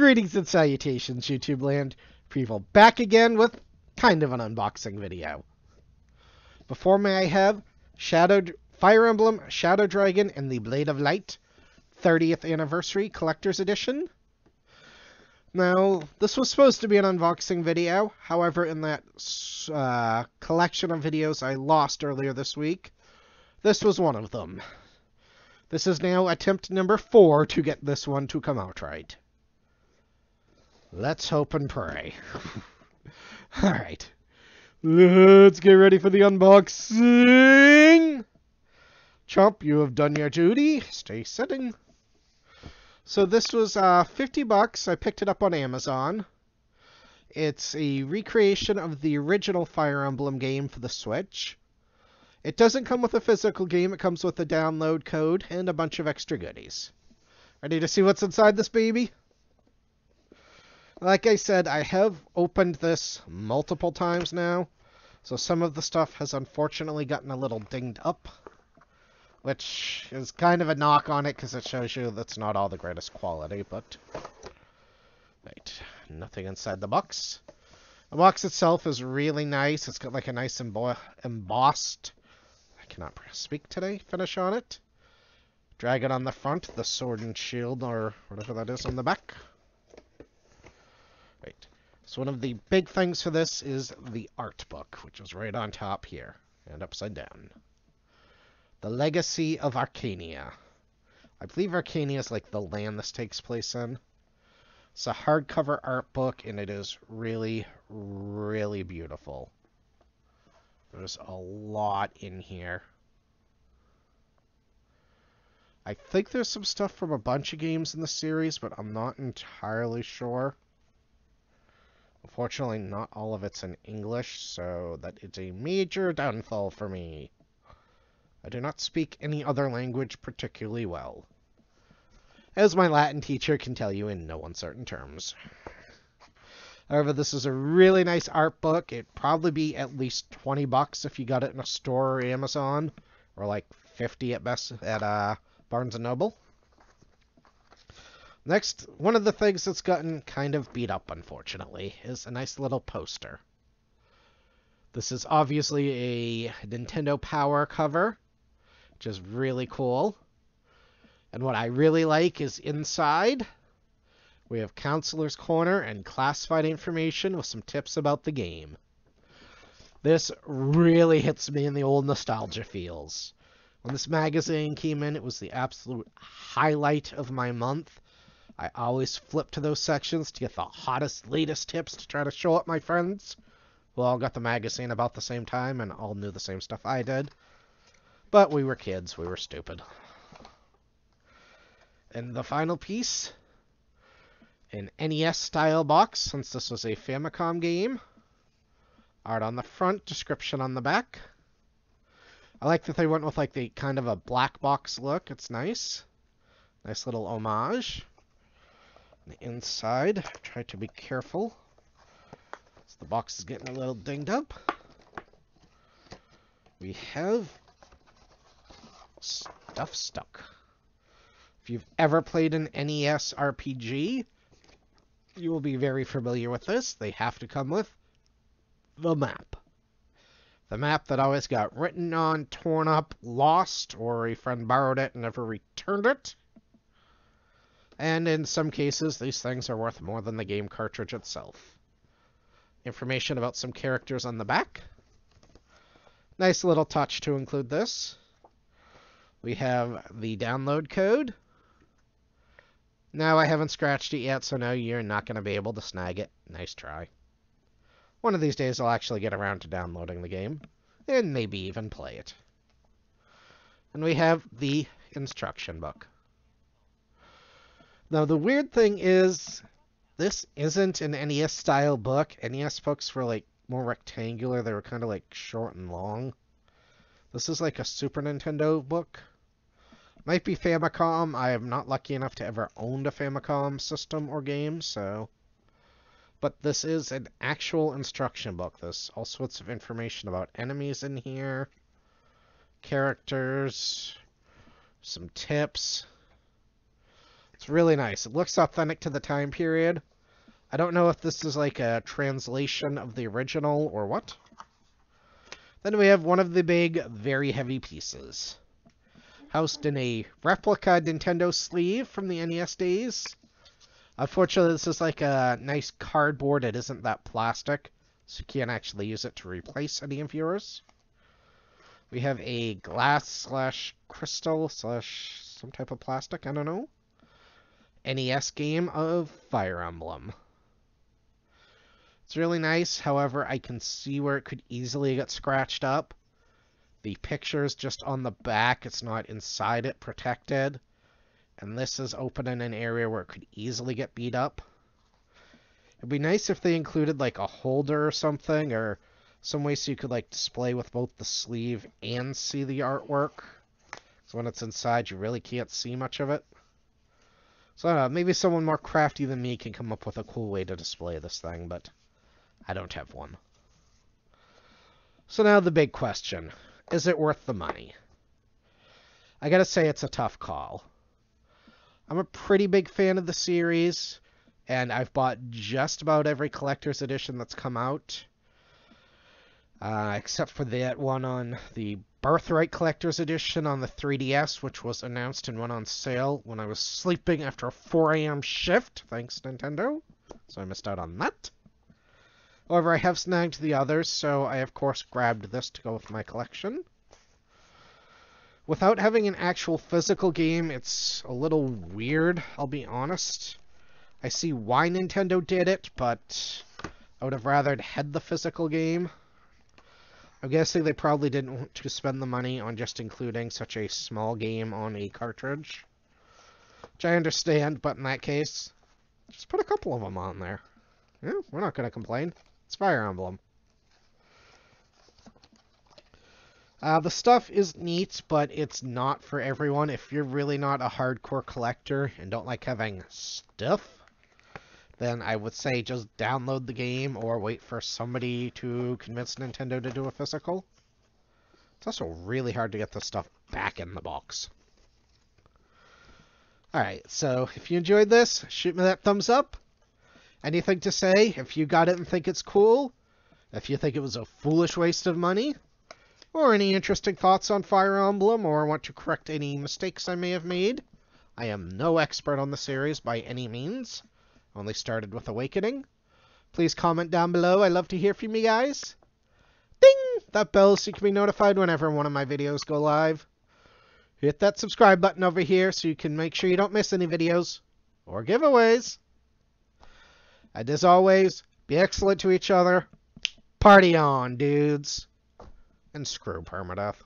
Greetings and salutations, YouTube land. Prevo back again with kind of an unboxing video. Before me I have Fire Emblem, Shadow Dragon, and the Blade of Light 30th Anniversary Collector's Edition. Now, this was supposed to be an unboxing video, however, in that collection of videos I lost earlier this week, this was one of them. This is now attempt number 4 to get this one to come out right. Let's hope and pray. Alright. Let's get ready for the unboxing! Chomp, you have done your duty. Stay sitting. So this was $50. I picked it up on Amazon. It's a recreation of the original Fire Emblem game for the Switch. It doesn't come with a physical game. It comes with a download code and a bunch of extra goodies. Ready to see what's inside this baby? Like I said, I have opened this multiple times now, so some of the stuff has unfortunately gotten a little dinged up, which is kind of a knock on it because it shows you that's not all the greatest quality, but... Right, nothing inside the box. The box itself is really nice. It's got like a nice embossed, I cannot speak today, finish on it. Dragon on the front, the sword and shield, or whatever that is, on the back. Right. So one of the big things for this is the art book, which is right on top here, and upside down. The Legacy of Arcania. I believe Arcania is like the land this takes place in. It's a hardcover art book, and it is really, really beautiful. There's a lot in here. I think there's some stuff from a bunch of games in the series, but I'm not entirely sure. Unfortunately, not all of it's in English, so that is a major downfall for me. I do not speak any other language particularly well, as my Latin teacher can tell you in no uncertain terms. However, this is a really nice art book. It'd probably be at least $20 if you got it in a store or Amazon, or like $50 at best at Barnes & Noble. Next, one of the things that's gotten kind of beat up, unfortunately, is a nice little poster. This is obviously a Nintendo Power cover, which is really cool. And what I really like is inside, we have Counselor's Corner and classified information with some tips about the game. This really hits me in the old nostalgia feels. When this magazine came in, it was the absolute highlight of my month. I always flip to those sections to get the hottest, latest tips to try to show up my friends who all got the magazine about the same time and all knew the same stuff I did. But we were kids, we were stupid. And the final piece, an NES-style box, since this was a Famicom game. Art on the front, description on the back. I like that they went with like the kind of a black box look. It's nice. Nice little homage. On the inside, try to be careful. So the box is getting a little dinged up. We have stuff stuck. If you've ever played an NES RPG, you will be very familiar with this. They have to come with the map. The map that always got written on, torn up, lost, or a friend borrowed it and never returned it. And in some cases, these things are worth more than the game cartridge itself. Information about some characters on the back. Nice little touch to include this. We have the download code. No, I haven't scratched it yet, so no, you're not going to be able to snag it. Nice try. One of these days I'll actually get around to downloading the game, and maybe even play it. And we have the instruction book. Now, the weird thing is, this isn't an NES-style book. NES books were, like, more rectangular. They were kind of, like, short and long. This is, like, a Super Nintendo book. Might be Famicom. I am not lucky enough to ever own a Famicom system or game, so... But this is an actual instruction book. There's all sorts of information about enemies in here. Characters. Some tips. It's really nice. It looks authentic to the time period. I don't know if this is like a translation of the original or what. Then we have one of the big, very heavy pieces. Housed in a replica Nintendo sleeve from the NES days. Unfortunately, this is like a nice cardboard. It isn't that plastic, so you can't actually use it to replace any of yours. We have a glass/crystal/ some type of plastic, I don't know. NES game of Fire Emblem. It's really nice, however, I can see where it could easily get scratched up. The picture's just on the back, it's not inside it protected. And this is open in an area where it could easily get beat up. It'd be nice if they included like a holder or something, or some way so you could like display with both the sleeve and see the artwork. So when it's inside, you really can't see much of it. So I don't know, maybe someone more crafty than me can come up with a cool way to display this thing, but I don't have one. So now the big question. Is it worth the money? I gotta say it's a tough call. I'm a pretty big fan of the series, and I've bought just about every collector's edition that's come out. Except for that one on the Birthright Collector's Edition on the 3DS, which was announced and went on sale when I was sleeping after a 4 a.m. shift, thanks Nintendo. So I missed out on that. However, I have snagged the others, so I of course grabbed this to go with my collection. Without having an actual physical game, it's a little weird, I'll be honest. I see why Nintendo did it, but I would have rather had the physical game. I'm guessing they probably didn't want to spend the money on just including such a small game on a cartridge. Which I understand, but in that case, just put a couple of them on there. Yeah, we're not going to complain. It's Fire Emblem. The stuff is neat, but it's not for everyone. If you're really not a hardcore collector and don't like having stuff, then I would say just download the game or wait for somebody to convince Nintendo to do a physical. It's also really hard to get this stuff back in the box. Alright, so if you enjoyed this, shoot me that thumbs up. Anything to say if you got it and think it's cool? If you think it was a foolish waste of money? Or any interesting thoughts on Fire Emblem, or want to correct any mistakes I may have made? I am no expert on the series by any means. Only started with Awakening. Please comment down below. I love to hear from you guys. Ding! That bell so you can be notified whenever one of my videos go live. Hit that subscribe button over here so you can make sure you don't miss any videos or giveaways. And as always, be excellent to each other. Party on, dudes. And screw permadeath.